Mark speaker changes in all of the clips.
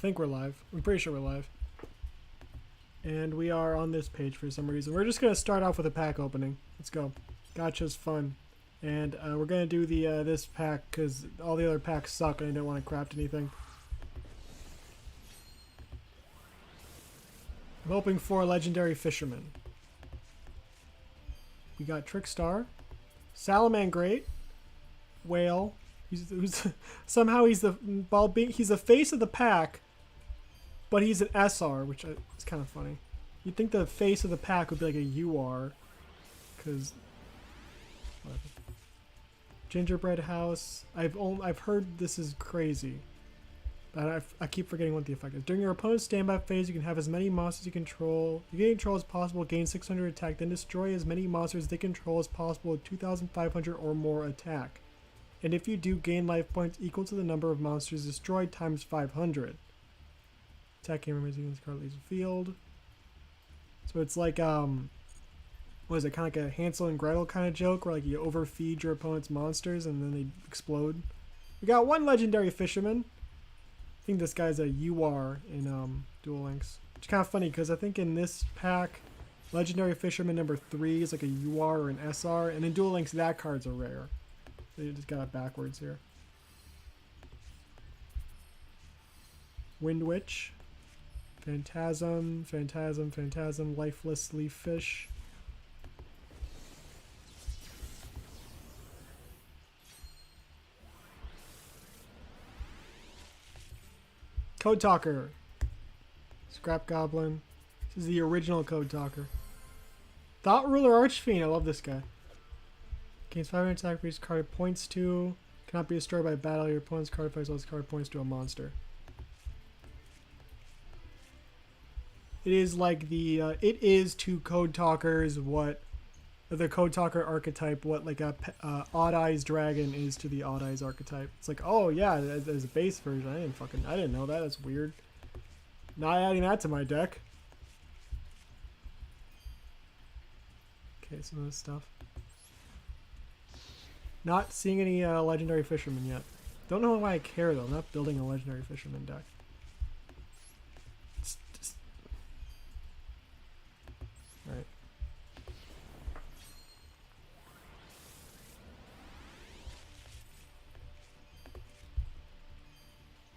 Speaker 1: think we're live. I'm pretty sure we're live. And we are on this page for some reason. We're just going to start off with a pack opening. Let's go. Gotcha's fun. And we're going to do the this pack because all the other packs suck and I don't want to craft anything. I'm hoping for a legendary fisherman. We got Trickstar, Salamangreat, Whale. Somehow he's the he's the face of the pack, but he's an SR, which is kind of funny. You'd think the face of the pack would be like a UR, because Gingerbread House. I've heard this is crazy, but I keep forgetting what the effect is. During your opponent's standby phase, you can have as many monsters you control. You gain control as possible, gain 600 attack, then destroy as many monsters they control as possible with 2,500 or more attack. And if you do, gain life points equal to the number of monsters destroyed times 500. Attacking enemies using this card leaves the field. So it's like what is it? Kind of like a Hansel and Gretel kind of joke, where like you overfeed your opponent's monsters and then they explode. We got one legendary fisherman. I think this guy's a UR in Duel Links. Which is kind of funny because I think in this pack, legendary fisherman number 3 is like a UR or an SR, and in Duel Links that card's a rare. They just got it backwards here. Wind Witch. Phantasm, Phantasm, Phantasm, Lifeless Leaf Fish. Code Talker. Scrap Goblin. This is the original Code Talker. Thought Ruler Archfiend. I love this guy. Gains 500 attack for each card it points to. Cannot be destroyed by battle. Your opponent's card effects all its card points to a monster. It is like the it is to Code Talkers what the Code Talker archetype, what like a Odd Eyes Dragon is to the Odd Eyes archetype. It's like, oh yeah, there's a base version. I didn't know that. That's weird. Not adding that to my deck. Okay, some of this stuff. Not seeing any legendary fishermen yet. Don't know why I care though. I'm not building a legendary fisherman deck. Right.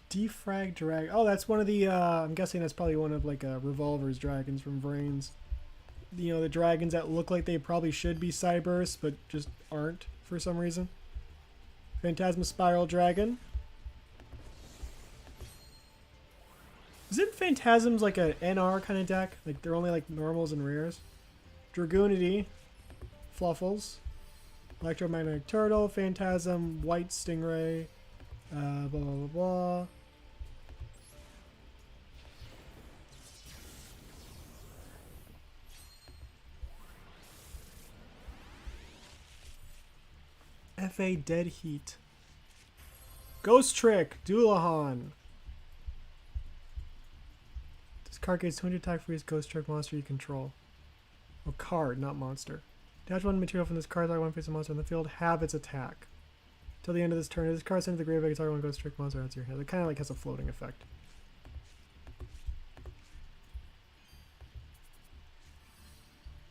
Speaker 1: Defrag Drag. Oh, that's one of the, I'm guessing that's probably one of like Revolver's dragons from Vrains. You know, the dragons that look like they probably should be Cyberse, but just aren't for some reason. Phantasma Spiral Dragon. Isn't Phantasms like a NR kind of deck? Like they're only like normals and rares. Dragoonity. Fluffles. Electromagnetic Turtle. Phantasm. White Stingray. Blah blah blah blah. FA Dead Heat. Ghost Trick. Doulahan. This card gains 200 attack for each Ghost Trick monster you control. Oh, card, not monster. Attach one material from this card, target one face of monster on the field, have its attack. Till the end of this turn, if this card sent to the graveyard, target one Ghost Trick monster, that's your hand. It kind of like has a floating effect.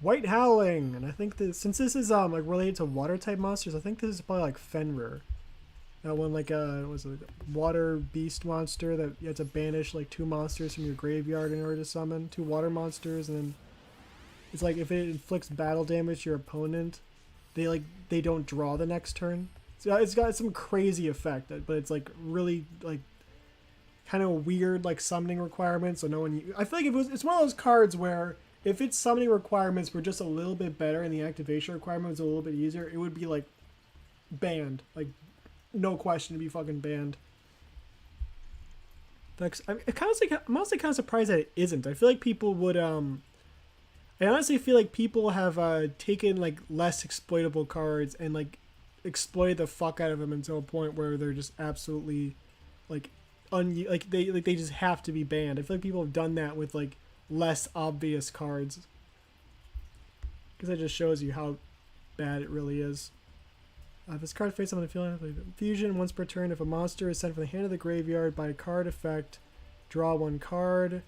Speaker 1: White Howling, and I think that since this is like related to water type monsters, I think this is probably like Fenrir. That one like was it a water beast monster that you have to banish like 2 monsters from your graveyard in order to summon 2 water monsters, and then it's like if it inflicts battle damage to your opponent, they don't draw the next turn. So it's got some crazy effect, but it's like really like kind of weird like summoning requirements. So no one, I feel like it's one of those cards where if its summoning requirements were just a little bit better and the activation requirement was a little bit easier, it would be like banned, like no question to be fucking banned. I'm honestly kind of surprised that it isn't. I feel like people would I honestly feel like people have taken like less exploitable cards and like exploited the fuck out of them until a point where they're just absolutely like they just have to be banned. I feel like people have done that with like less obvious cards, because that just shows you how bad it really is. If this card face up on the field, fusion once per turn. If a monster is sent from the hand of the graveyard by a card effect, Draw 1 card.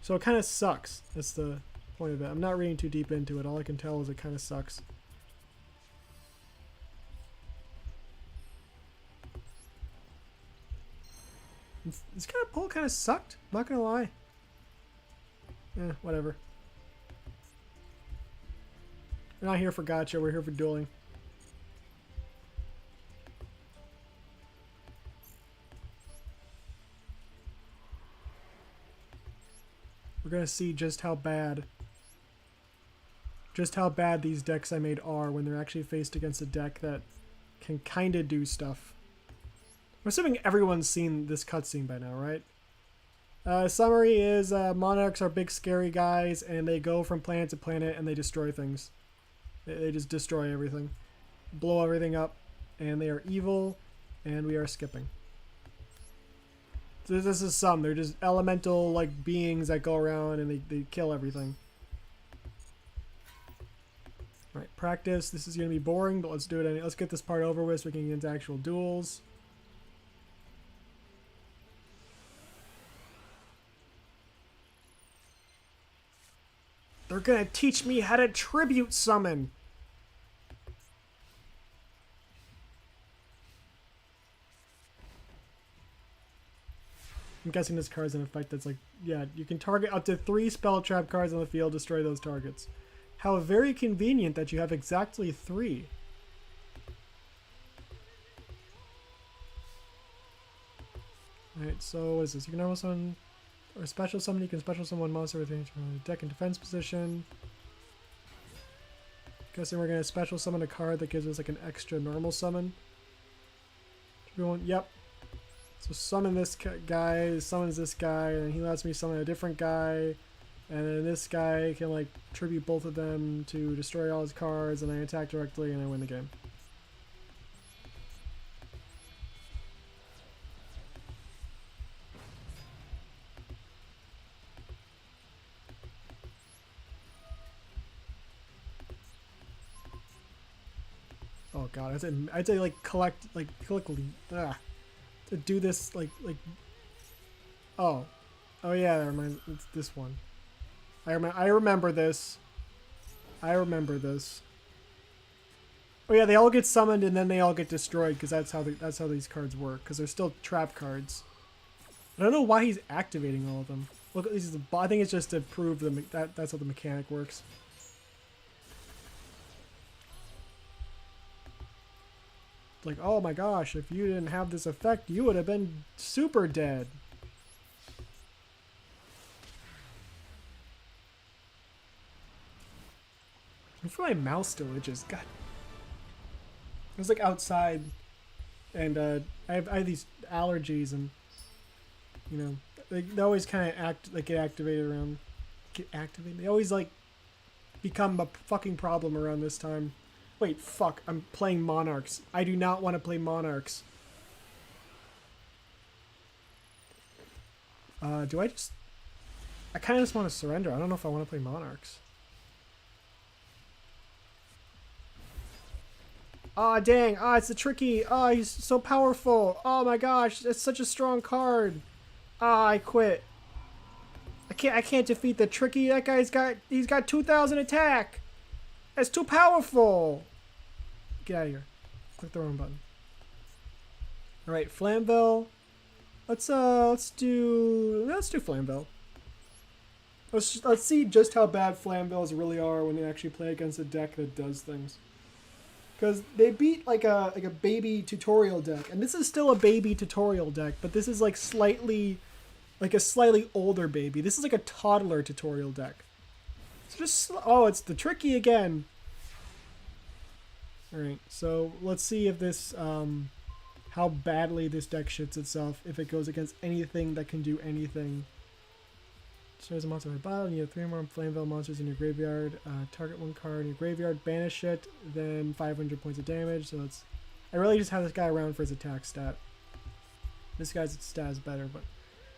Speaker 1: So it kind of sucks. That's the point of it. I'm not reading too deep into it. All I can tell is it kind of sucks. This kind of pull kind of sucked. I'm not gonna lie. Whatever. We're not here for gacha. We're here for dueling. We're gonna see just how bad these decks I made are when they're actually faced against a deck that can kind of do stuff. I'm assuming everyone's seen this cutscene by now, right? Summary is monarchs are big scary guys, and they go from planet to planet and they destroy things. They just destroy everything, blow everything up, and they are evil, and we are skipping. So this is some. They're just elemental like beings that go around and they kill everything. Alright, practice. This is going to be boring, but let's do it anyway. Let's get this part over with so we can get into actual duels. They're gonna teach me how to tribute summon. I'm guessing this card's in effect that's like, yeah, you can target up to 3 spell trap cards on the field, destroy those targets. How very convenient that you have exactly 3. Alright, so what is this? You can normal summon or special summon. You can special summon one monster within your deck in defense position. Guessing we're going to special summon a card that gives us like an extra normal summon. Yep. So summon this guy, summons this guy, and he lets me summon a different guy. And then this guy can like tribute both of them to destroy all his cards, and I attack directly and I win the game. Oh god, I'd say like collect, like quickly, to do this like, oh yeah, that reminds, it's this one. I remember this. I remember this. Oh yeah, they all get summoned and then they all get destroyed because that's how these cards work, because they're still trap cards. I don't know why he's activating all of them. Look, this is I think it's just to prove that's how the mechanic works. Like, oh my gosh, if you didn't have this effect, you would have been super dead. I feel my mouth still itches. God. I was like outside, and I have these allergies, and you know, they always kind of get activated around. Get activated. They always like become a fucking problem around this time. Wait, fuck, I'm playing Monarchs. I do not want to play Monarchs. Do I just... I kind of just want to surrender. I don't know if I want to play Monarchs. Aw, dang. Ah, it's a tricky. Ah, he's so powerful. Oh my gosh, it's such a strong card. Ah, I quit. I can't defeat the tricky. That guy's he's got 2,000 attack. That's too powerful. Get out of here. Click the wrong button. All right, Flamvell. Let's do Flamvell. Let's see just how bad Flamvells really are when they actually play against a deck that does things. Because they beat like a baby tutorial deck, and this is still a baby tutorial deck, but this is like a slightly older baby. This is like a toddler tutorial deck. So just it's the tricky again. All right, so let's see if this how badly this deck shits itself if it goes against anything that can do anything. Destroys a monster by battle, and you have 3 more Flamvell monsters in your graveyard. Target 1 card in your graveyard, banish it, then 500 points of damage. So it's... I really just have this guy around for his attack stat. This guy's stat is better, but...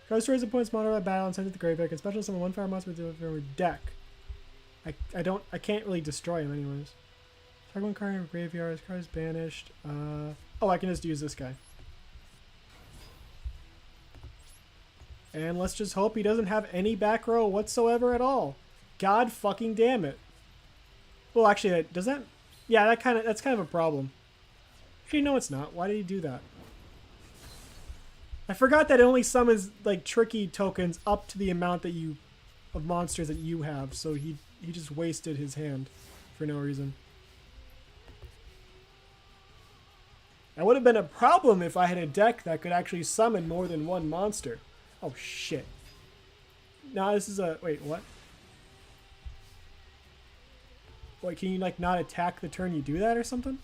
Speaker 1: Card destroys a points monster by battle and sends it to the graveyard. Can special summon 1 fire monster with your deck. I can't really destroy him anyways. Target 1 card in your graveyard, this card is banished. Oh, I can just use this guy. And let's just hope he doesn't have any back row whatsoever at all. God fucking damn it. Well, actually, does that... Yeah, that's kind of a problem. Actually, no, it's not. Why did he do that? I forgot that it only summons, like, tricky tokens up to the amount that you... of monsters that you have. So he just wasted his hand for no reason. That would have been a problem if I had a deck that could actually summon more than one monster. Oh, shit. No, this is a... Wait, what? Wait, can you, like, not attack the turn you do that or something?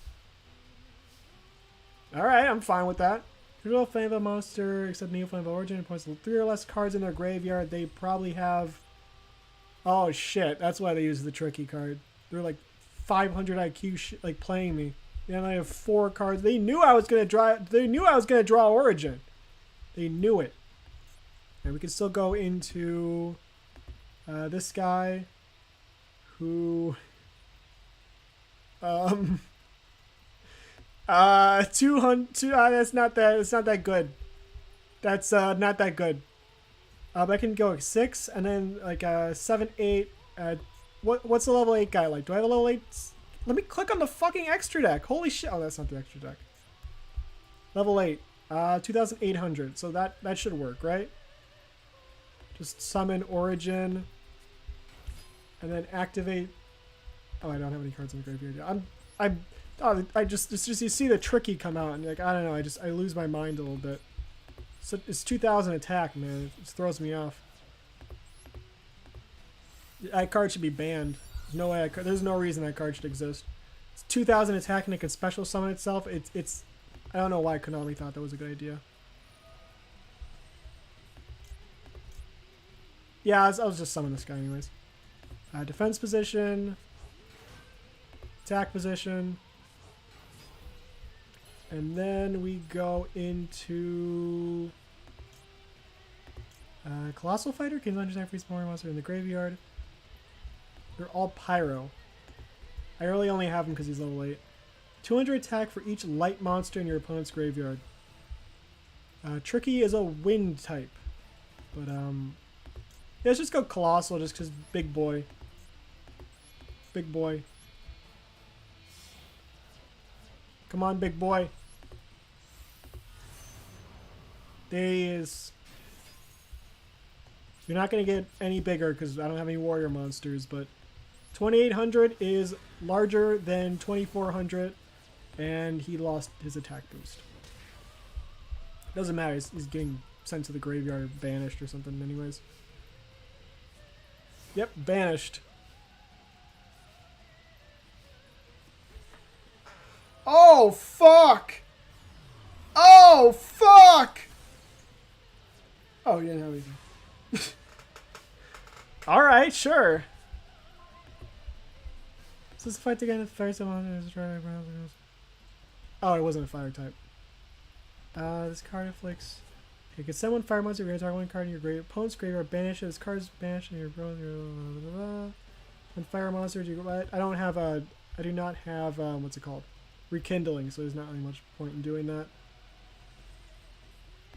Speaker 1: Alright, I'm fine with that. Control Flamvell monster, except Neo Flamvell Origin, and points 3 or less cards in their graveyard. They probably have... Oh, shit. That's why they use the tricky card. They're, like, 500 IQ, like, playing me. And I have 4 cards. They knew I was gonna draw. They knew I was gonna draw Origin. They knew it. And we can still go into this guy, who 200. That's not that. It's not that good. That's not that good. But I can go 6 and then like 7, 8. What's the level 8 guy like? Do I have a level 8? Let me click on the fucking extra deck. Holy shit. Oh, that's not the extra deck. Level 8. 2,800. So that should work, right? Just summon Origin. And then activate. Oh, I don't have any cards in the graveyard. I just you see the tricky come out and like, I don't know. I lose my mind a little bit. So it's 2,000 attack, man. It just throws me off. That card should be banned. No way. There's no reason that card should exist. It's 2,000 attack and it can special summon itself. It's. I don't know why Konami thought that was a good idea. Yeah, I was just summoning this guy anyways. Defense position. Attack position. And then we go into Colossal Fighter. Gains 100% free spawner monster in the graveyard. They're all pyro. I really only have him because he's level 8. 200 attack for each light monster in your opponent's graveyard. Tricky is a wind type. But, yeah, let's just go Colossal just because big boy. Big boy. Come on, big boy. There he is. You're not going to get any bigger because I don't have any warrior monsters, but 2,800 is larger than 2,400, and he lost his attack boost. Doesn't matter. He's getting sent to the graveyard or banished or something anyways. Yep, banished. Oh, fuck! Oh, fuck! Oh, you didn't have anything. Alright, sure. Is this a fight again? Fire summon. Oh, it wasn't a fire type. This card inflicts. You can send one fire monster, you target one card in your opponent's graveyard, banish it. This card's banished in your one fire monster. I don't have a. I do not have what's it called? Rekindling, so there's not really much point in doing that.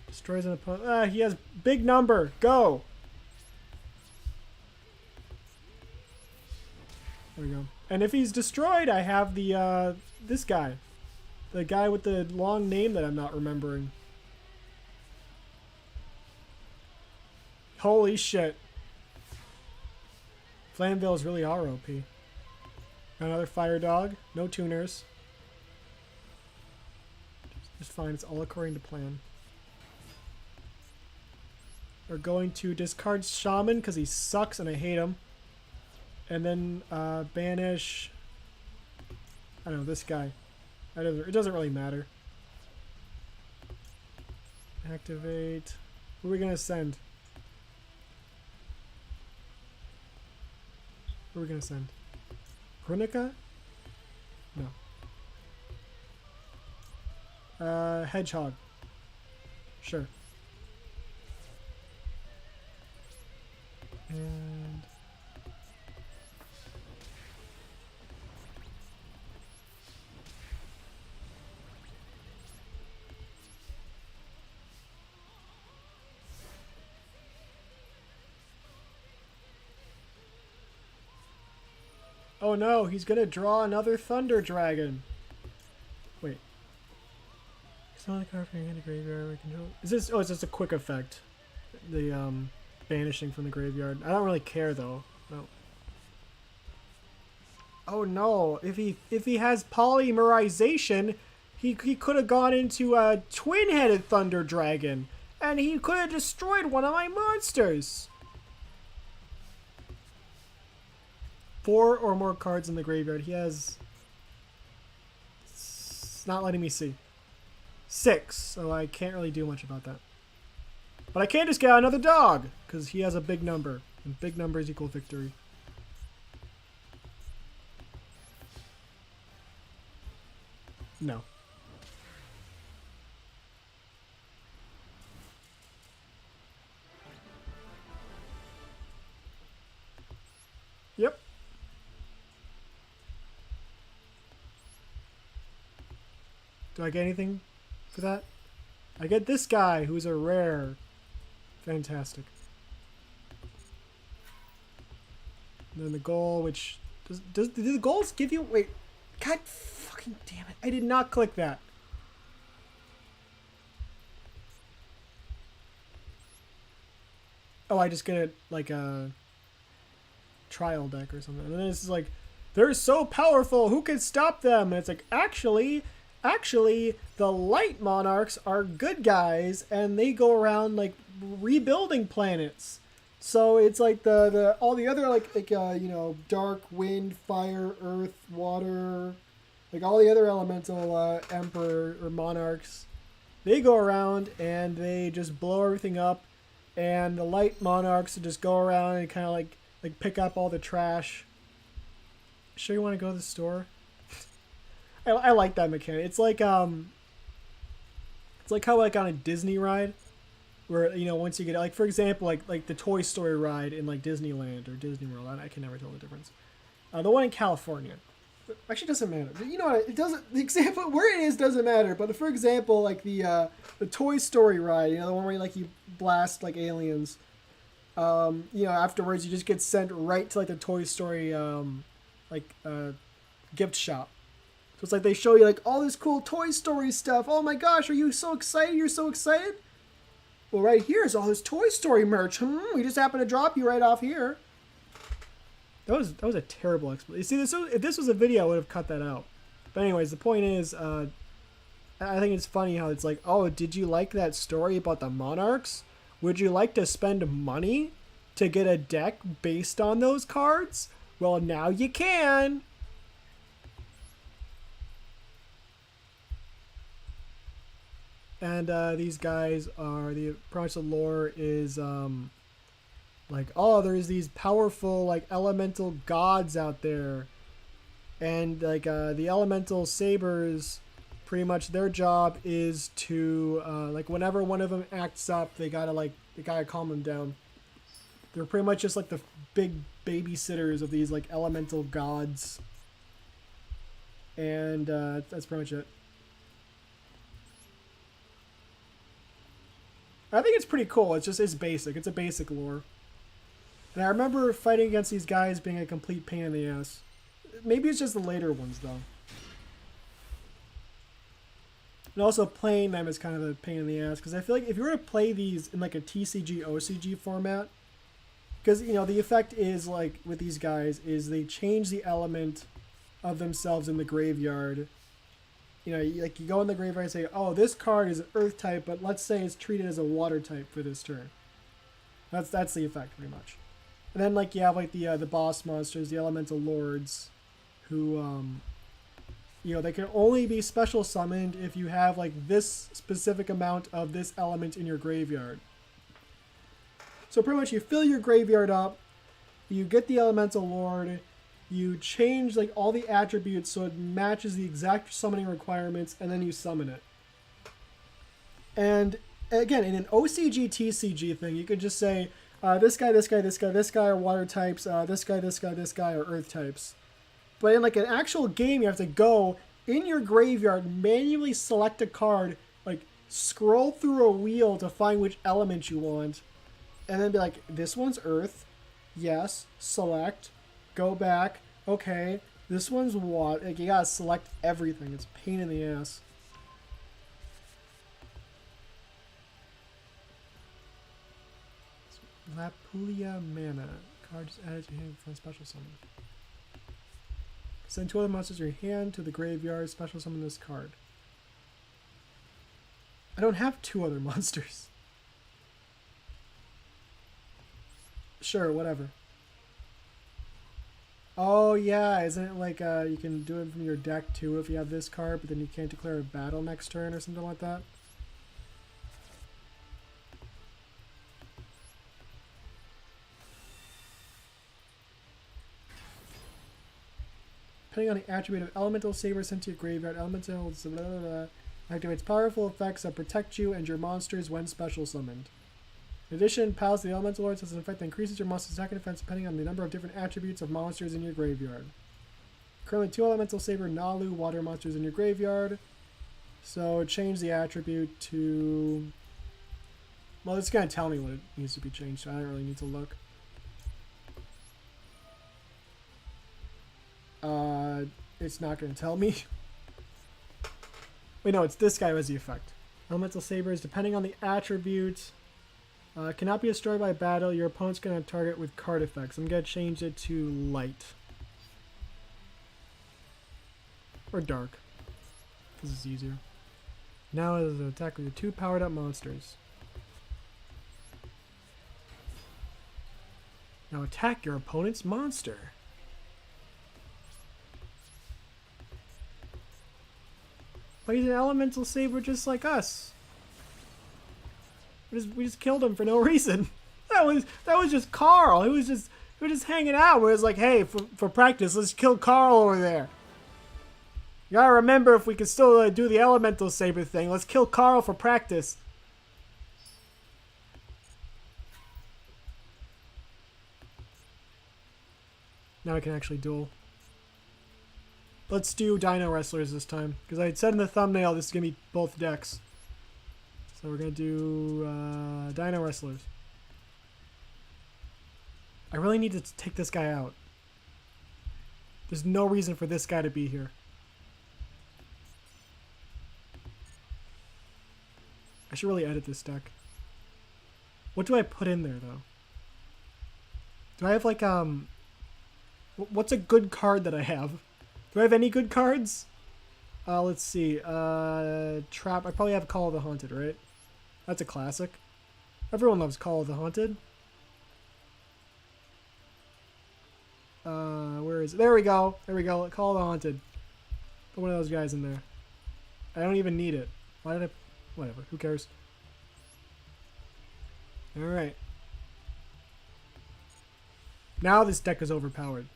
Speaker 1: Destroys an opponent. He has big number. Go. There we go. And if he's destroyed, I have the this guy, the guy with the long name that I'm not remembering. Holy shit. Flamvell is really ROP. Another fire dog. No tuners. Just fine. It's all according to plan. We're going to discard Shaman because he sucks and I hate him. And then banish. I don't know, this guy. It doesn't really matter. Activate. Who are we gonna send? Who are we gonna send? Chronica? No. Hedgehog. Sure. And Oh no, he's gonna draw another Thunder Dragon. Wait. It's not a card from your hand to graveyard. Is this? Oh, it's just a quick effect. The banishing from the graveyard. I don't really care though. No. Oh no! If he has polymerization, he could have gone into a twin-headed Thunder Dragon, and he could have destroyed one of my monsters. 4 or more cards in the graveyard. He has... It's not letting me see. 6, so I can't really do much about that. But I can't just get another dog, because he has a big number, and big numbers equal victory. No. Yep. Do I get anything for that? I get this guy who's a rare. Fantastic. And then the goal, which do the goals give you? Wait, God fucking damn it! I did not click that. Oh, I just get it like a trial deck or something. And then it's like, they're so powerful. Who can stop them? And it's like, actually, the Light Monarchs are good guys, and they go around like rebuilding planets. So it's like the all the other like you know, dark, wind, fire, earth, water, like all the other elemental emperor or monarchs, they go around and they just blow everything up, and the Light Monarchs just go around and kind of like pick up all the trash. Sure you want to go to the store? I like that mechanic. It's like how like on a Disney ride, where, you know, once you get, like, for example, like the Toy Story ride in like Disneyland or Disney World. I can never tell the difference. The one in California, actually doesn't matter. You know what? It doesn't. The example where it is doesn't matter. But for example, like the Toy Story ride, you know, the one where you blast like aliens. You know, afterwards you just get sent right to like the Toy Story gift shop. So it's like they show you like all this cool Toy Story stuff. Oh my gosh, are you so excited? You're so excited? Well, right here is all this Toy Story merch. We just happened to drop you right off here. That was a terrible explanation. You see, if this was a video, I would have cut that out. But anyways, the point is, I think it's funny how it's like, oh, did you like that story about the Monarchs? Would you like to spend money to get a deck based on those cards? Well, now you can. And these guys are, pretty much the lore is like, oh, there's these powerful like elemental gods out there, and like the elemental sabers, pretty much their job is to like whenever one of them acts up, they gotta calm them down. They're pretty much just like the big babysitters of these like elemental gods, and that's pretty much it. I think it's pretty cool. It's basic. It's a basic lore. And I remember fighting against these guys being a complete pain in the ass. Maybe it's just the later ones, though. And also playing them is kind of a pain in the ass, because I feel like if you were to play these in like a TCG, OCG format, because, you know, the effect is, like, with these guys, is they change the element of themselves in the graveyard. You know, like you go in the graveyard and say, oh, this card is an earth type, but let's say it's treated as a water type for this turn. That's the effect, pretty much. And then, like, you have, like, the boss monsters, the elemental lords, who, you know, they can only be special summoned if you have, like, this specific amount of this element in your graveyard. So pretty much you fill your graveyard up, you get the elemental lord, you change like all the attributes so it matches the exact summoning requirements, and then you summon it. And again, in an OCG TCG thing, you could just say this guy, this guy, this guy, this guy are water types, this guy, this guy, this guy are earth types. But in like an actual game, you have to go in your graveyard, manually select a card, like scroll through a wheel to find which element you want, and then be like, this one's earth, yes, select, go back, okay, This one's what? Like, you gotta select everything. It's a pain in the ass. Lapulia Mana. Card just added to hand from special summon. Send 2 other monsters in your hand to the graveyard. Special summon this card. I don't have 2 other monsters. Sure, whatever. Oh yeah, isn't it like you can do it from your deck too if you have this card, but then you can't declare a battle next turn or something like that? Depending on the attribute of Elemental Saber sent to your graveyard, Elemental activates powerful effects that protect you and your monsters when special summoned. In addition, Palace of the Elemental Lords has an effect that increases your monster's attack and defense depending on the number of different attributes of monsters in your graveyard. Currently 2 Elemental Saber Nalu water monsters in your graveyard. So change the attribute to... Well, it's going to tell me what it needs to be changed, so I don't really need to look. It's not going to tell me. Wait, no, it's this guy who has the effect. Elemental Sabers, depending on the attribute, cannot be destroyed by battle. Your opponent's going to target with card effects. I'm going to change it to light. Or dark. This is easier. Now it is an attack with your 2 powered up monsters. Now attack your opponent's monster. But he's an elemental saber just like us. We just killed him for no reason. That was just Carl. He was just hanging out. Where it's like, hey, for practice, let's kill Carl over there. You gotta remember, if we can still do the elemental saber thing, let's kill Carl for practice. Now I can actually duel. Let's do Dinowrestlers this time, because I had said in the thumbnail this is gonna be both decks. So we're gonna do Dinowrestlers. I really need to take this guy out. There's no reason for this guy to be here. I should really edit this deck. What do I put in there though? Do I have like what's a good card that I have? Do I have any good cards? Let's see. Trap. I probably have Call of the Haunted, right? That's a classic. Everyone loves Call of the Haunted. Where is it? There we go. There we go. Call of the Haunted. Put one of those guys in there. I don't even need it. Why did I... Whatever. Who cares? Alright. Now this deck is overpowered.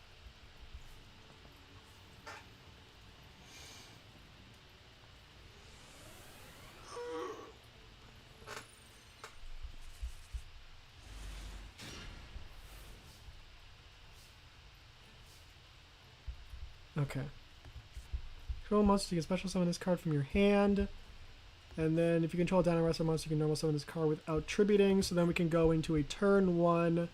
Speaker 1: Okay. Control monster, you can special summon this card from your hand. And then if you control a Dinowrestler monster, you can normal summon this card without tributing. So then we can go into a turn 1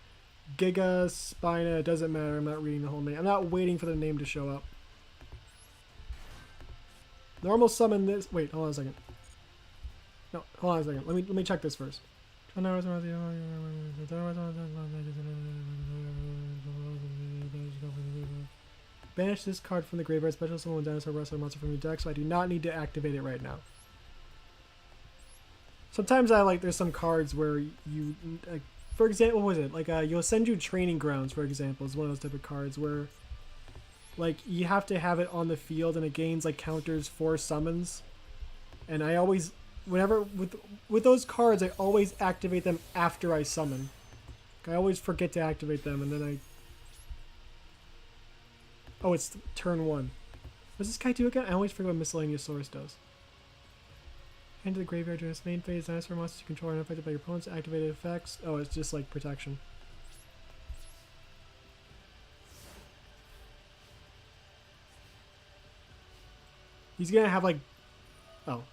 Speaker 1: Giga Spina. It doesn't matter. I'm not reading the whole name. I'm not waiting for the name to show up. Normal summon this. Wait, hold on a second. No, hold on a second. Let me check this first. Banish this card from the graveyard. Special summon Dinosaur Wrestler monster from your deck, so I do not need to activate it right now. Sometimes there's some cards where you, like, for example, what was it? Like, Yosenju Training Grounds, for example, is one of those type of cards where, like, you have to have it on the field and it gains, like, counters for summons. And I always, whenever, with those cards, I always activate them after I summon. I always forget to activate them, and then I... Oh, it's turn 1. What does this guy do again? I always forget what Miscellaneous Source does. Into the graveyard during its main phase. Dinosaur monsters you control are unaffected by your opponent's activated effects. Oh, it's just like protection. He's gonna have like... Oh.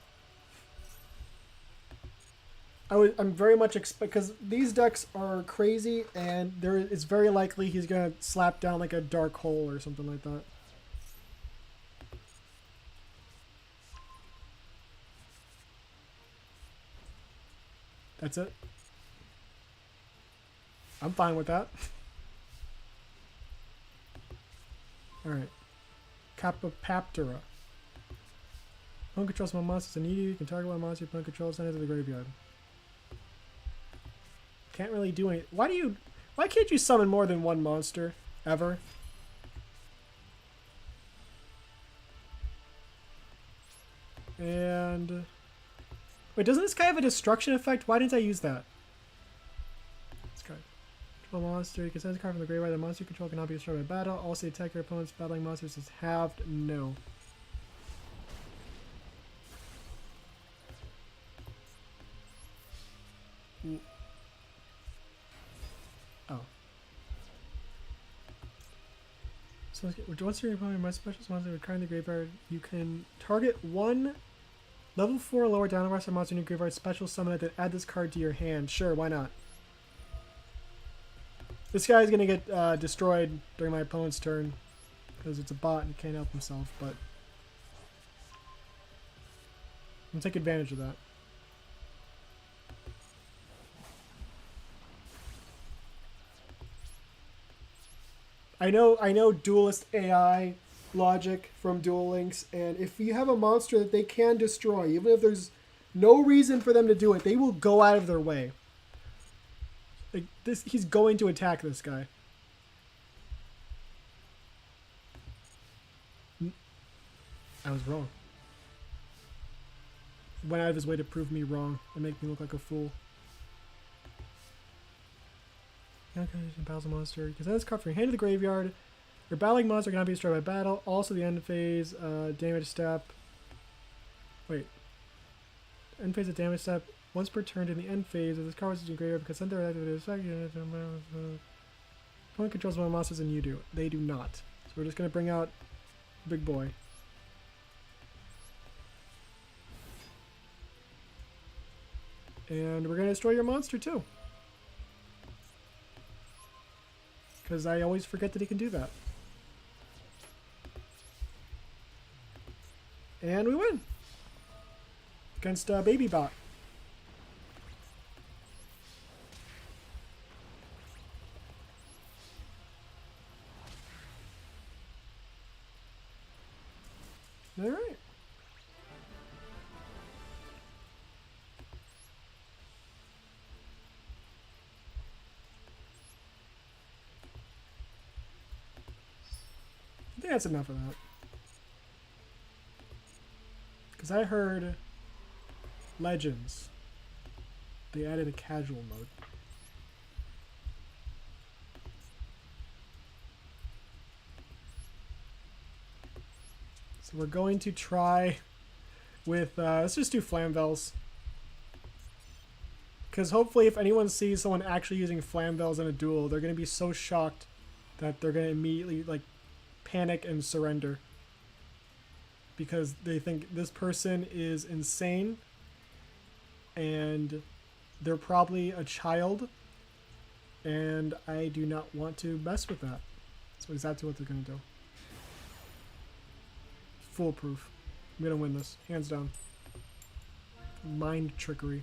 Speaker 1: I'm very much because these decks are crazy, and it's very likely he's gonna slap down like a dark hole or something like that. That's it. I'm fine with that. Alright. Capopaptera. Opponent controls one monster. And you can target one monster. Opponent controls, send it to the graveyard. Can't really do anything. Why can't you summon more than one monster? Ever? And... Wait, doesn't this guy have a destruction effect? Why didn't I use that? This guy. Control monster. You can send a card from the graveyard. The monster you control cannot be destroyed by battle. Also, attack your opponent's battling monsters is halved. No. Oh. So once your opponent must special monster with card in the graveyard, you can target one level 4 or lower Dinowrestler monster in your graveyard, special summon it, then add this card to your hand. Sure, why not? This guy's gonna get destroyed during my opponent's turn because it's a bot and can't help himself, but I'm gonna take advantage of that. I know duelist AI logic from Duel Links, and if you have a monster that they can destroy, even if there's no reason for them to do it, they will go out of their way. Like this, he's going to attack this guy. I was wrong. He went out of his way to prove me wrong and make me look like a fool. Battles a monster. You can send this card from your hand to the graveyard. Your battling monster cannot be destroyed by battle. Also, the end phase damage step. Wait. End phase of damage step. Once per turn in the end phase, if this card was in your graveyard, because send their activated effect. Opponent controls one monsters and you do. They do not. So we're just going to bring out Big Boy. And we're going to destroy your monster too. Because I always forget that he can do that. And we win. Against Baby Bot. Alright. I think that's enough of that. Because I heard Legends. They added a casual mode. So we're going to try with, let's just do Flamvells. Because hopefully if anyone sees someone actually using Flamvells in a duel, they're going to be so shocked that they're going to immediately, like, panic and surrender. Because they think this person is insane and they're probably a child and I do not want to mess with that. That's exactly what they're going to do. Foolproof. I'm going to win this. Hands down. Mind trickery.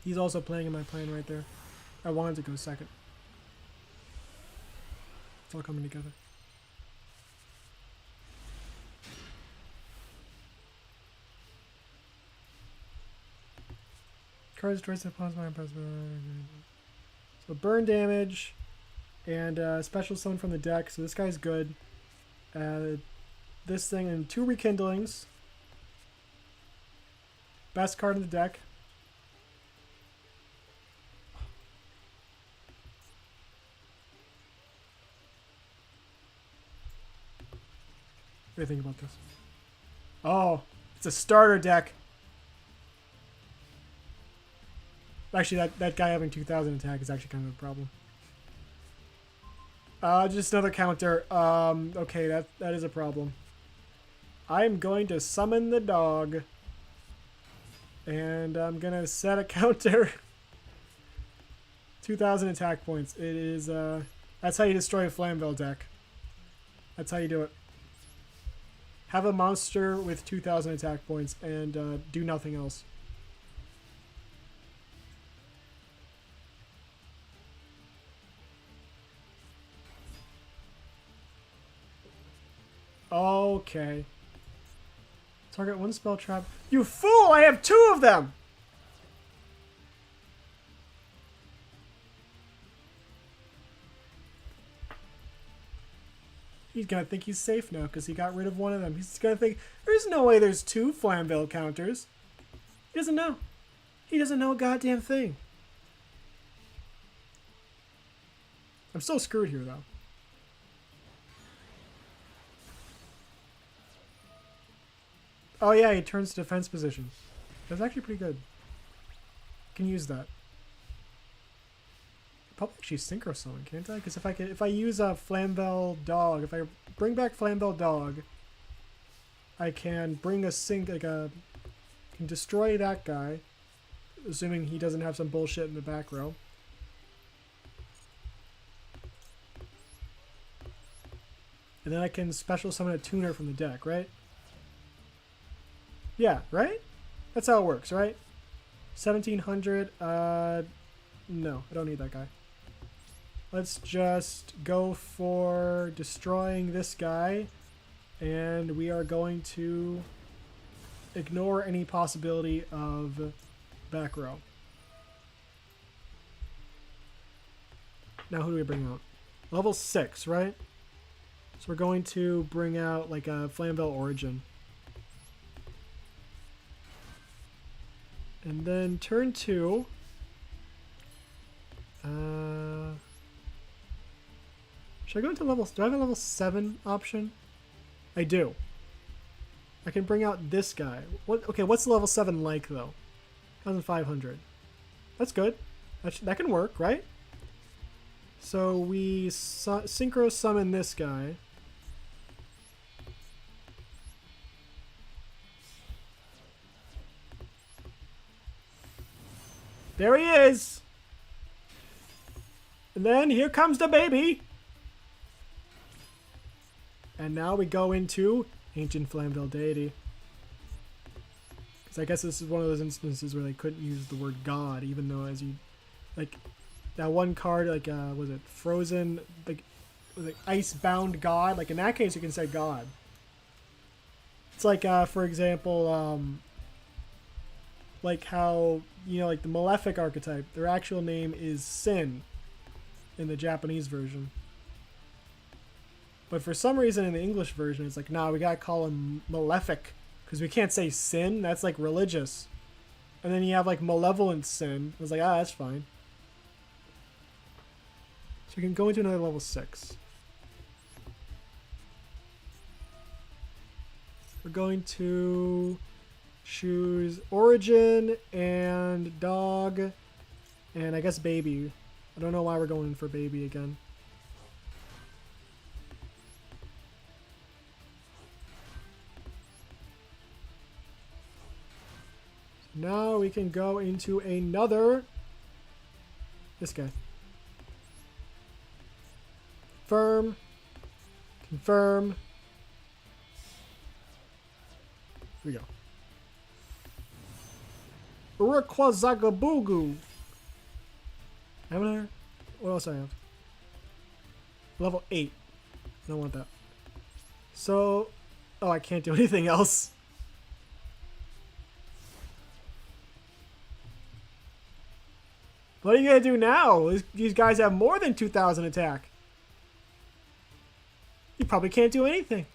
Speaker 1: He's also playing in my plan right there. I wanted to go second. It's all coming together. Card destroys the opponent's mind. So burn damage and special summon from the deck. So this guy's good. This thing and 2 rekindlings. Best card in the deck. What do you think about this? Oh, it's a starter deck. Actually, that guy having 2,000 attack is actually kind of a problem. Just another counter. Okay, that is a problem. I'm going to summon the dog. And I'm going to set a counter. 2,000 attack points. It is, that's how you destroy a Flamvell deck. That's how you do it. have a monster with 2,000 attack points, and do nothing else. Okay. Target one spell trap. You fool! I have 2 of them! He's gonna think he's safe now because he got rid of one of them. He's gonna think, there's no way there's 2 Flamvell counters. He doesn't know. He doesn't know a goddamn thing. I'm still screwed here, though. Oh yeah, he turns to defense position. That's actually pretty good. Can use that. Probably actually synchro summon, can't I? Because if I use a Flamvell dog, if I bring back Flamvell dog, I can bring a can destroy that guy, assuming he doesn't have some bullshit in the back row. And then I can special summon a tuner from the deck, right? Yeah, right? That's how it works, right? 1700, no, I don't need that guy. Let's just go for destroying this guy, and we are going to ignore any possibility of back row. Now who do we bring out? Level 6, right? So we're going to bring out like a Flamvell Origin. And then turn 2. Should I go into level... Do I have a level 7 option? I do. I can bring out this guy. Okay, what's level 7 like, though? 1,500. That's good. That can work, right? So we synchro summon this guy. There he is! And then here comes the baby! And now we go into Ancient Flamvell Deity. Because I guess this is one of those instances where they couldn't use the word God, even though as you... Like, that one card, like, was it Frozen? Like, was it Icebound God? Like, in that case, you can say God. It's like, for example, like how, you know, like the Malefic archetype, their actual name is Sin in the Japanese version. But for some reason in the English version, it's like, nah, we gotta call him Malefic because we can't say Sin. That's like religious. And then you have like Malevolent Sin. I was like, ah, that's fine. So we can go into another level 6. We're going to choose Origin and Dog and I guess Baby. I don't know why we're going for Baby again. Now we can go into another... This guy. Confirm. Confirm. Here we go. Urquazagabugu. Haven't I? What else I have? Level 8. I don't want that. So... Oh, I can't do anything else. What are you going to do now? These guys have more than 2,000 attack. You probably can't do anything.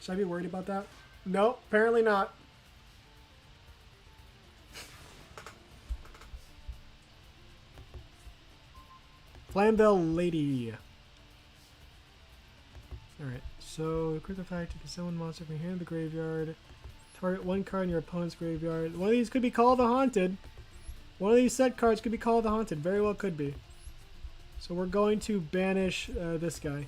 Speaker 1: Should I be worried about that? No, apparently not. Flamvell Lady. Alright, so quick effect, you can summon monster from your hand in the graveyard. Target one card in your opponent's graveyard. One of these could be Call of the Haunted. One of these set cards could be Call of the Haunted. Very well could be. So we're going to banish this guy.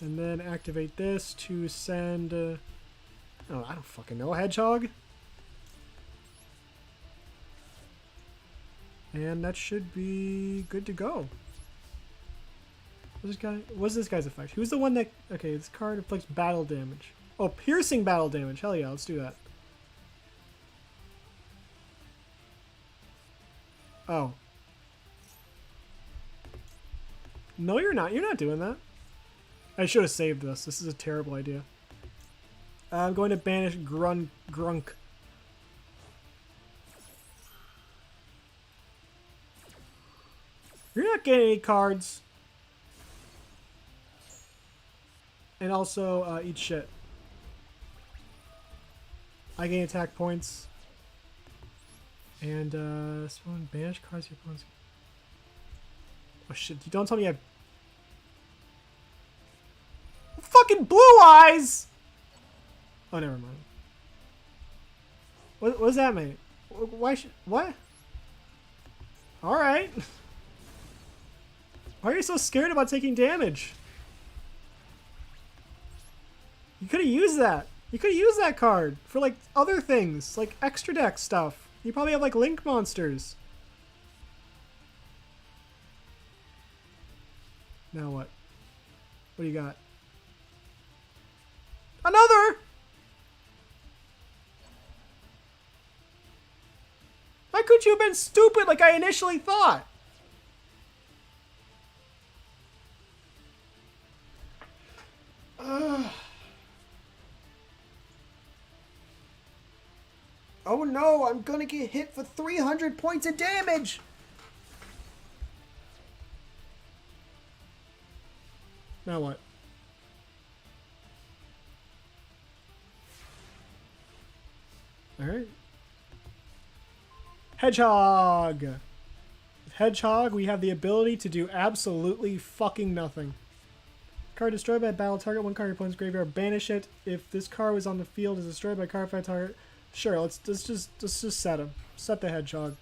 Speaker 1: And then activate this to send... oh, I don't fucking know. Hedgehog? And that should be good to go. What's this guy's effect? Who's the one that... Okay, this card inflicts battle damage. Oh, piercing battle damage. Hell yeah, let's do that. Oh. No, you're not. You're not doing that. I should have saved this. This is a terrible idea. I'm going to banish Grunk. You're not getting any cards. And also, eat shit. I gain attack points. And, spawn banish cards your opponent's... Oh shit, you don't tell me I have... Fucking blue eyes! Oh, never mind. What does that mean? Why should... What? Alright. Why are you so scared about taking damage? You could have used that. You could have used that card for, like, other things. Like, extra deck stuff. You probably have, like, link monsters. Now what? What do you got? Another! Why couldn't you have been stupid like I initially thought? Oh no, I'm gonna get hit for 300 points of damage! Now what? Alright. Hedgehog! With Hedgehog, we have the ability to do absolutely fucking nothing. Card destroyed by battle target, one card in your opponent's graveyard, banish it. If this card was on the field, is destroyed by card fight target. Sure, let's just set him. Set the Hedgehog.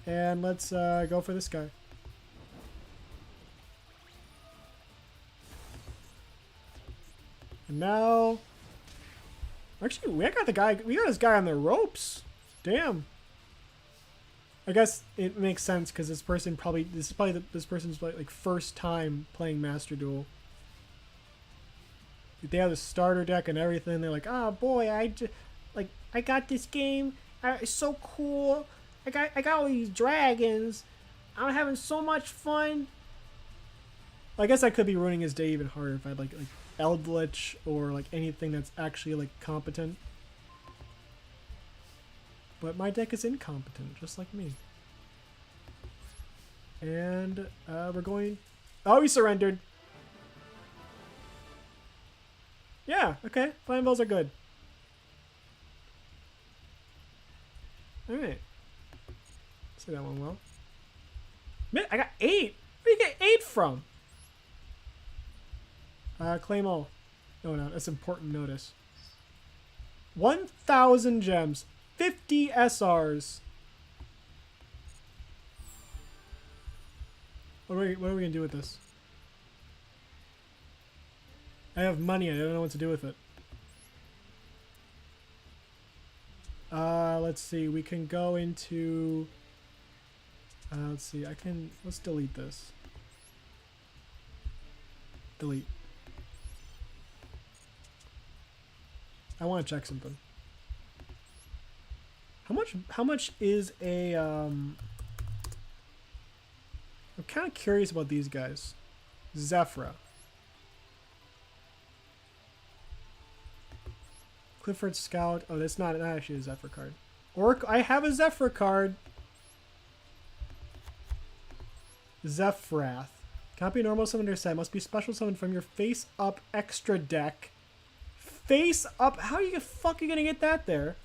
Speaker 1: And let's go for this guy. And now, actually, we got this guy on the ropes. Damn. I guess it makes sense because this is probably this person's like first time playing Master Duel. They have the starter deck and everything. They're like, oh boy, I got this game. It's so cool. I got all these dragons. I'm having so much fun. I guess I could be ruining his day even harder if I had like Eldritch or like anything that's actually like competent. But my deck is incompetent, just like me. And we're going... Oh, he surrendered. Yeah, okay. Flamvells are good. Alright. Say that one well. Man, I got 8! Where do you get 8 from? Claim all. No, that's important notice. 1,000 gems. 50 SRs. What are we gonna do with this? I have money. I don't know what to do with it. Let's see. We can go into... let's see. Let's delete this. Delete. I want to check something. How much is a... I'm kind of curious about these guys. Zephyra. Clifford Scout. Oh, that's not actually a Zephyr card. I have a Zephyr card. Zephrath. Cannot be normal summon or set. Must be special summon from your face up extra deck. Face up? How are you fucking gonna get that there?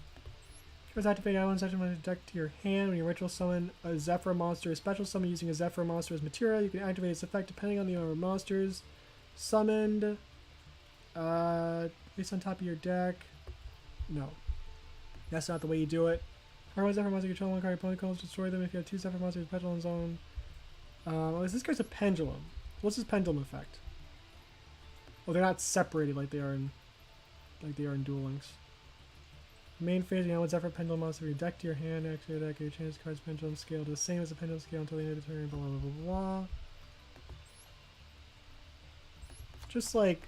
Speaker 1: First activate island section when deck to your hand. When you ritual summon a Zephyr monster, a special summon using a Zephyr monster as material. You can activate its effect depending on the number of monsters summoned. Based on top of your deck. No. That's not the way you do it. One Zephyr monster control one card, your opponent calls, destroy them if you have 2 Zephyr monsters, pendulum zone. This guy's a pendulum. What's his pendulum effect? Oh, they're not separated like they are in Duel Links. Main phase, you know, Zephyr Pendulum monster from your deck to your hand. Actually, your deck, you change card's pendulum scale to the same as the pendulum scale until the end of the turn. Blah blah blah blah. Just like.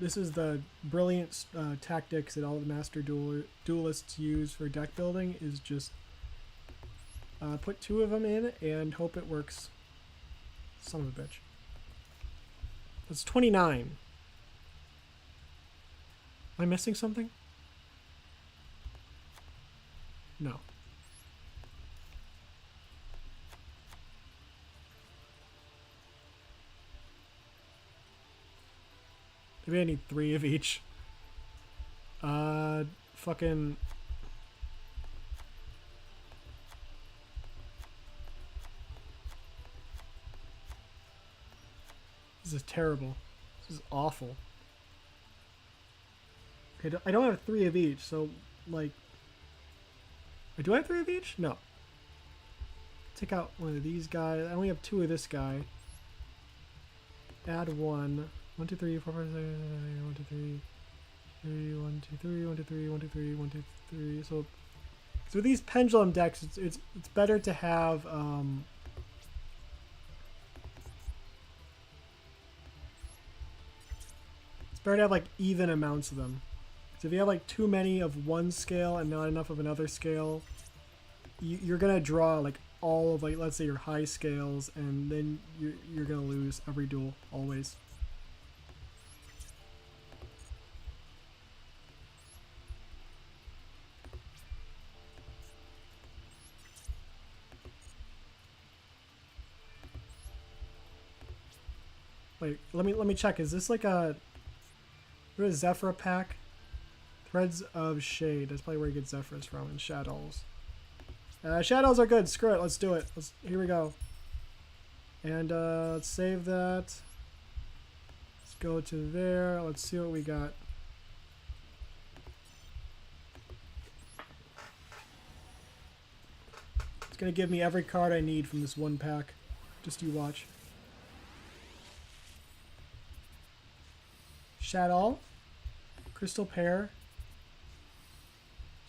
Speaker 1: This is the brilliant tactics that all the master duelists use for deck building. Is just put 2 of them in and hope it works. Son of a bitch. That's 29. Am I missing something? No. Maybe I need 3 of each. Fucking... This is terrible. This is awful. Okay, I don't have 3 of each, so, like... Wait, do I have 3 of each? No. Take out one of these guys. I only have 2 of this guy. Add 1. 1, 2, 3, 4, 5, 6, 1, 2, 3, 1, 2, 3, 1, 2, 3, 1, 2, 3, 1, 2, 3. So with these pendulum decks, it's better to have it's better to have like even amounts of them. So if you have like too many of one scale and not enough of another scale, you're gonna draw like all of, like, let's say your high scales, and then you're gonna lose every duel always. Wait, let me check. Is this like a... What is Zephyr pack? Threads of Shade. That's probably where you get Zephyrs from, and Shadows. Shadows are good. Screw it. Let's do it. Here we go. And let's save that. Let's go to there. Let's see what we got. It's going to give me every card I need from this one pack. Just you watch. Shadow, Crystal Pear,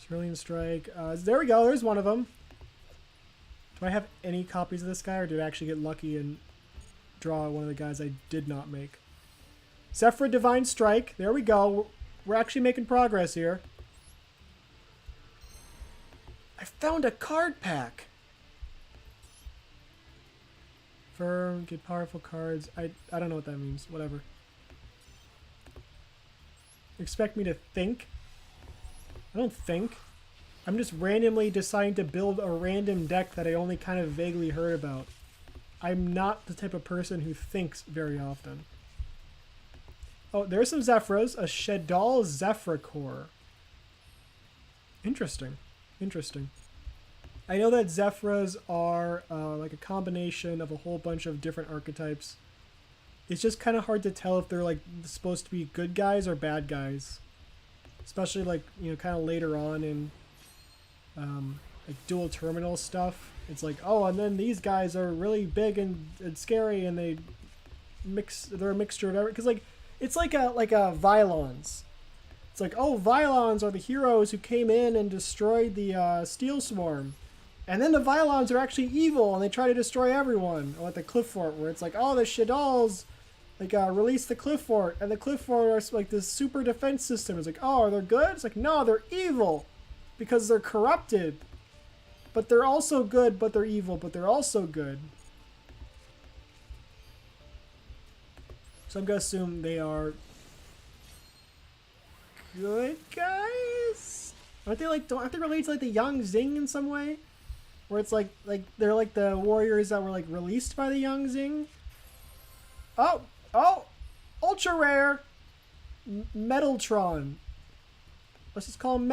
Speaker 1: Cerulean Strike. There we go. There's one of them. Do I have any copies of this guy, or did I actually get lucky and draw one of the guys I did not make? Zephyr Divine Strike. There we go. We're actually making progress here. I found a card pack. Firm, get powerful cards. I don't know what that means. Whatever. Expect me to think? I don't think. I'm just randomly deciding to build a random deck that I only kind of vaguely heard about. I'm not the type of person who thinks very often. Oh, there's some Zephyros. A Shadal Zephyr. Interesting. Interesting. I know that Zephyros are like a combination of a whole bunch of different archetypes. It's just kind of hard to tell if they're like supposed to be good guys or bad guys. Especially like, you know, kind of later on in like dual terminal stuff. It's like, oh, and then these guys are really big and scary, and they're a mixture of everything. Because like, it's like a Vylons. It's like, oh, Vylons are the heroes who came in and destroyed the Steel Swarm. And then the Vylons are actually evil, and they try to destroy everyone. Or like the Cliff Fort, where it's like, oh, the Shadals like release the Cliff Fort, and the Cliff Fort are like this super defense system. It's like, oh, are they good? It's like, no, they're evil because they're corrupted. But they're also good, but they're evil, but they're also good. So I'm gonna assume they are good guys. Aren't they related to like the Yang Zing in some way? Where it's like they're like the warriors that were like released by the Yang Zing. Oh, ultra rare Metaltron. Let's just call him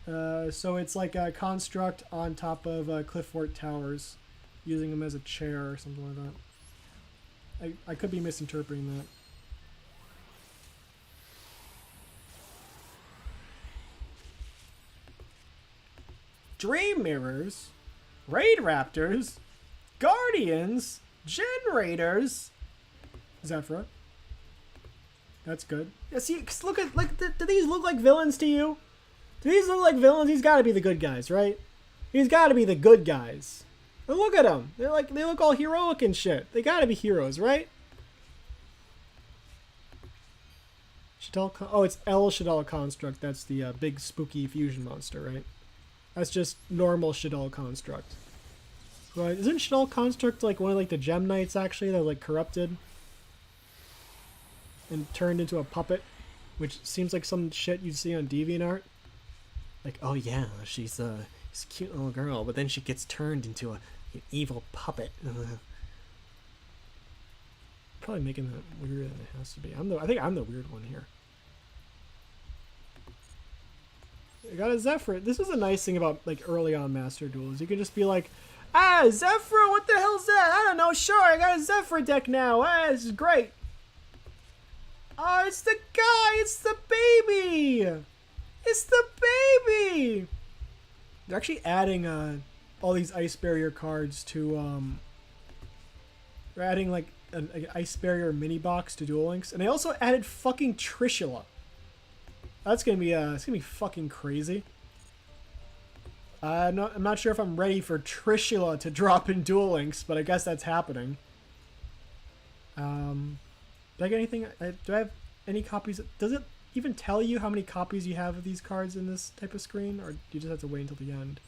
Speaker 1: So it's like a construct on top of Cliffort Towers, using them as a chair or something like that. I could be misinterpreting that. Dream Mirrors, Raid Raptors, Guardians, Generators, Zephyra. That's good. Yeah, see, 'cause look at, like, do these look like villains to you? Do these look like villains? He's got to be the good guys, right? He's got to be the good guys. And look at them. They're like, they look all heroic and shit. They got to be heroes, right? Oh, it's El Shadal Construct. That's the big spooky fusion monster, right? That's just normal Shadal Construct. Right? Isn't Shadal Construct like one of like the Gem Knights actually that like corrupted and turned into a puppet, which seems like some shit you'd see on DeviantArt? Like, oh yeah, she's a cute little girl, but then she gets turned into an evil puppet. Probably making that weirder than it has to be. I think I'm the weird one here. I got a Zephyr. This is a nice thing about like early on Master Duels. You can just be like, ah, Zephyr, what the hell's that? I don't know. Sure, I got a Zephyr deck now. Ah, this is great. Oh, it's the guy. It's the baby. It's the baby! They're actually adding all these Ice Barrier cards to they're adding like an Ice Barrier mini box to Duel Links, and they also added fucking Trishula. That's gonna be it's gonna be fucking crazy. I'm not sure if I'm ready for Trishula to drop in Duel Links, but I guess that's happening. Do I get anything? Do I have any copies? Does it even tell you how many copies you have of these cards in this type of screen, or do you just have to wait until the end?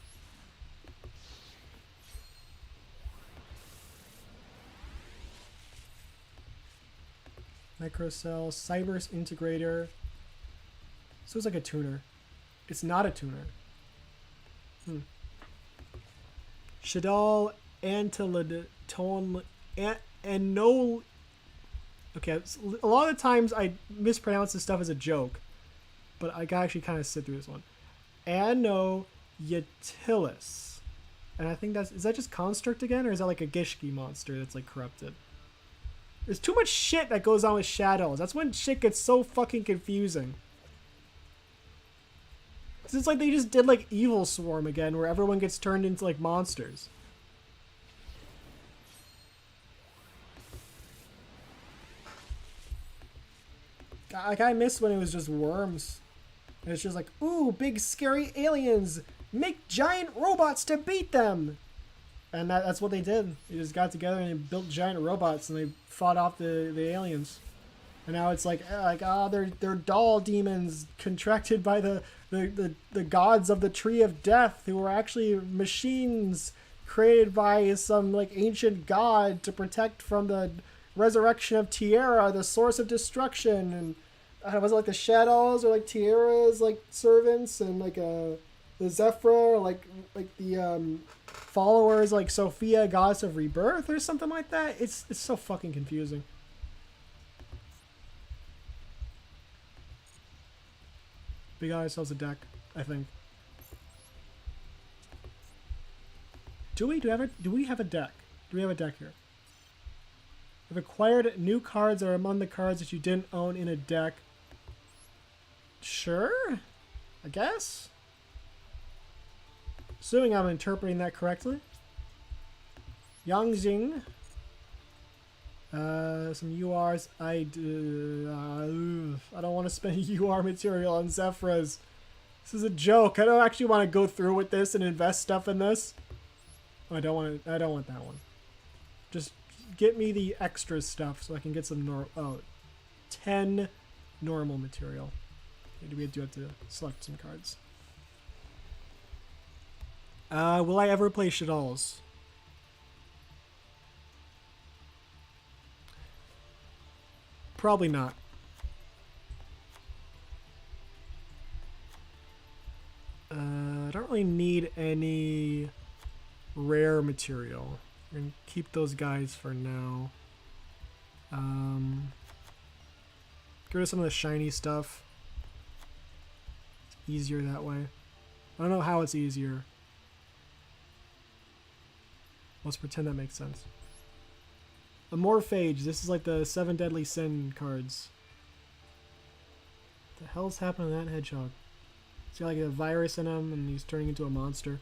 Speaker 1: Microcell, Cyberse Integrator. So it's like a tuner. It's not a tuner. Shadal Antiladon and no. Okay, a lot of the times I mispronounce this stuff as a joke, but I gotta actually kind of sit through this one. Anno Utilis. And I think is that just Construct again, or is that like a Gishki monster that's like corrupted? There's too much shit that goes on with Shadows. That's when shit gets so fucking confusing. It's like they just did like Evil Swarm again, where everyone gets turned into like monsters. Like, I miss when it was just worms. And it's just like, ooh, big scary aliens. Make giant robots to beat them. And that's what they did. They just got together and they built giant robots and they fought off the aliens. And now it's like oh, they're doll demons contracted by the gods of the Tree of Death, who were actually machines created by some like ancient god to protect from the resurrection of Tierra, the source of destruction. And was it like the Shadows or like Tierra's like servants, and like the Zephyr, or like the followers like Sophia, goddess of rebirth, or something like that. It's so fucking confusing. We got ourselves a deck, I think. Do we have a deck? Do we have a deck here? I've acquired new cards that are among the cards that you didn't own in a deck. Sure, I guess. Assuming I'm interpreting that correctly. Yangxing. Some URs. I don't want to spend UR material on Zephyras. This is a joke. I don't actually want to go through with this and invest stuff in this. Oh, I don't want that one. Just get me the extra stuff so I can get some 10 normal material. Okay, we do have to select some cards. Will I ever play Shadals? Probably not. I don't really need any rare material. I'm gonna keep those guys for now. Get rid of some of the shiny stuff. It's easier that way. I don't know how it's easier. Let's pretend that makes sense. Amorphage. This is like the 7 Deadly Sin cards. What the hell's happening to that hedgehog? He's got like a virus in him and he's turning into a monster.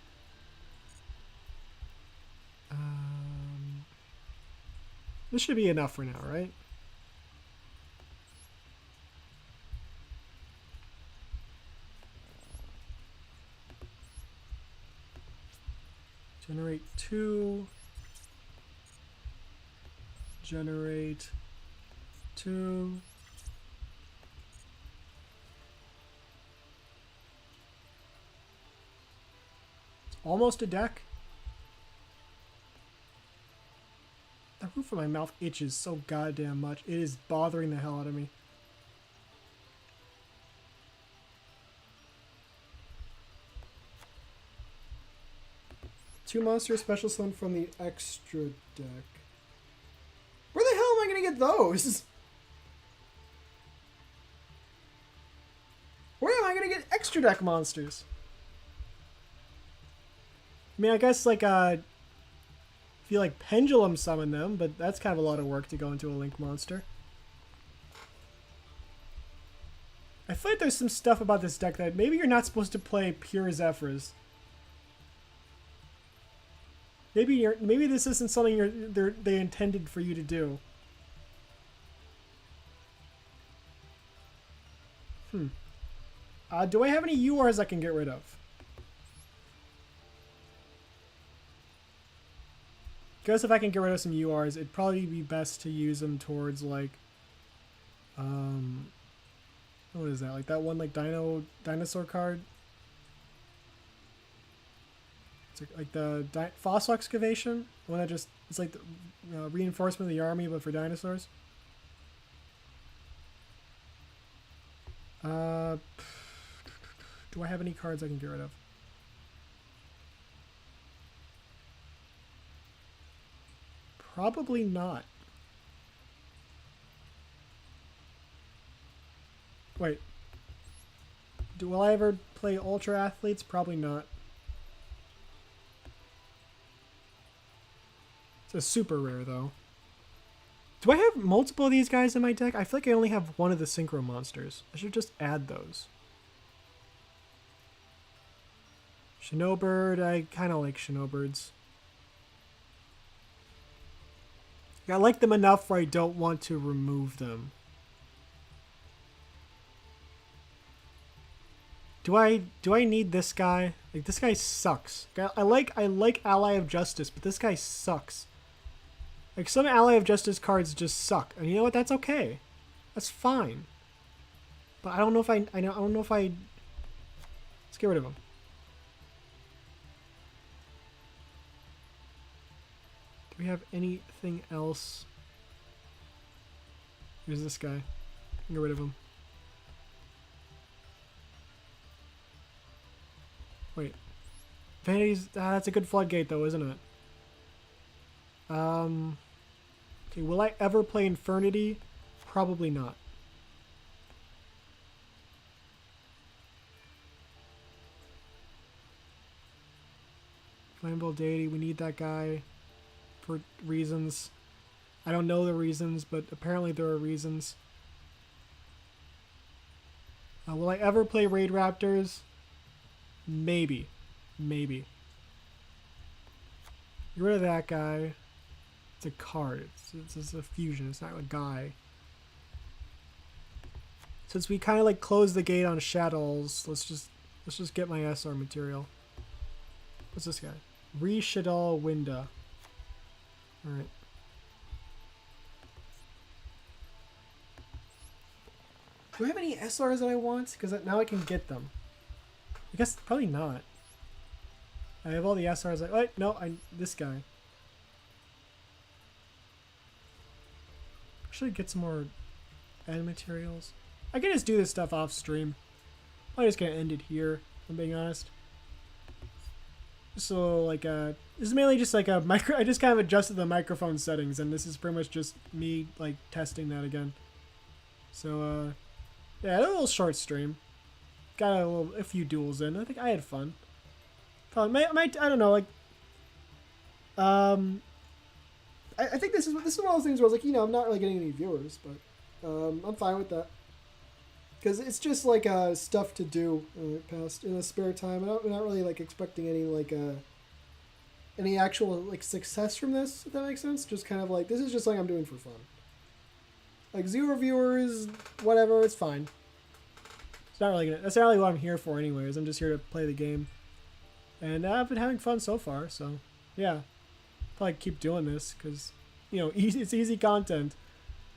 Speaker 1: This should be enough for now, right? Generate 2. Generate 2. It's almost a deck. The roof of my mouth itches so goddamn much. It is bothering the hell out of me. Two monster special summon from the extra deck. Where the hell am I going to get those? Where am I going to get extra deck monsters? I mean, I guess like if you like pendulum summon them, but that's kind of a lot of work to go into a Link monster. I feel like there's some stuff about this deck that maybe you're not supposed to play pure Zephyrs. Maybe this isn't something they intended for you to do. Do I have any URs I can get rid of? I guess if I can get rid of some URs, it'd probably be best to use them towards like, what is that? Like that one like dinosaur card. It's like the fossil excavation, the one that just it's like the reinforcement of the army, but for dinosaurs. Do I have any cards I can get rid of? Probably not. Wait. Will I ever play Ultra Athletes? Probably not. It's a super rare, though. Do I have multiple of these guys in my deck? I feel like I only have one of the Synchro Monsters. I should just add those. Snowbird, I kind of like Snowbirds. I like them enough where I don't want to remove them. Do I need this guy? Like this guy sucks. I like Ally of Justice, but this guy sucks. Like some Ally of Justice cards just suck, and you know what? That's okay. That's fine. But I don't know if I don't know if I. Let's get rid of him. Do we have anything else? Here's this guy. Get rid of him. Wait. Vanity's... that's a good floodgate, though, isn't it? Okay, will I ever play Infernity? Probably not. Flamvell Deity, we need that guy. For reasons. I don't know the reasons, but apparently there are reasons. Will I ever play Raid Raptors? Maybe. Maybe. Get rid of that guy. It's a card. It's a fusion. It's not a guy. Since we kind of like closed the gate on Shadows, let's just get my SR material. What's this guy? Re-Shadal Winda. Alright. Do I have any SRs that I want? Because now I can get them. I guess probably not. I have all the SRs. Wait, no, this guy. I should get some more end materials. I can just do this stuff off stream. I'm just gonna end it here, if I'm being honest. So like this is mainly just like a micro. I just kind of adjusted the microphone settings, and this is pretty much just me like testing that again. So yeah, a little short stream. Got a few duels in. I think I had fun. I don't know, like, I think this is one of those things where I was like, I'm not really getting any viewers, but I'm fine with that. Because it's just like stuff to do in the spare time. I'm not really like expecting any actual like success from this, if that makes sense. Just kind of like, this is just something I'm doing for fun. Like 0 viewers, whatever, it's fine. That's not really what I'm here for anyways. I'm just here to play the game. And I've been having fun so far, so yeah. Probably keep doing this because, it's easy content.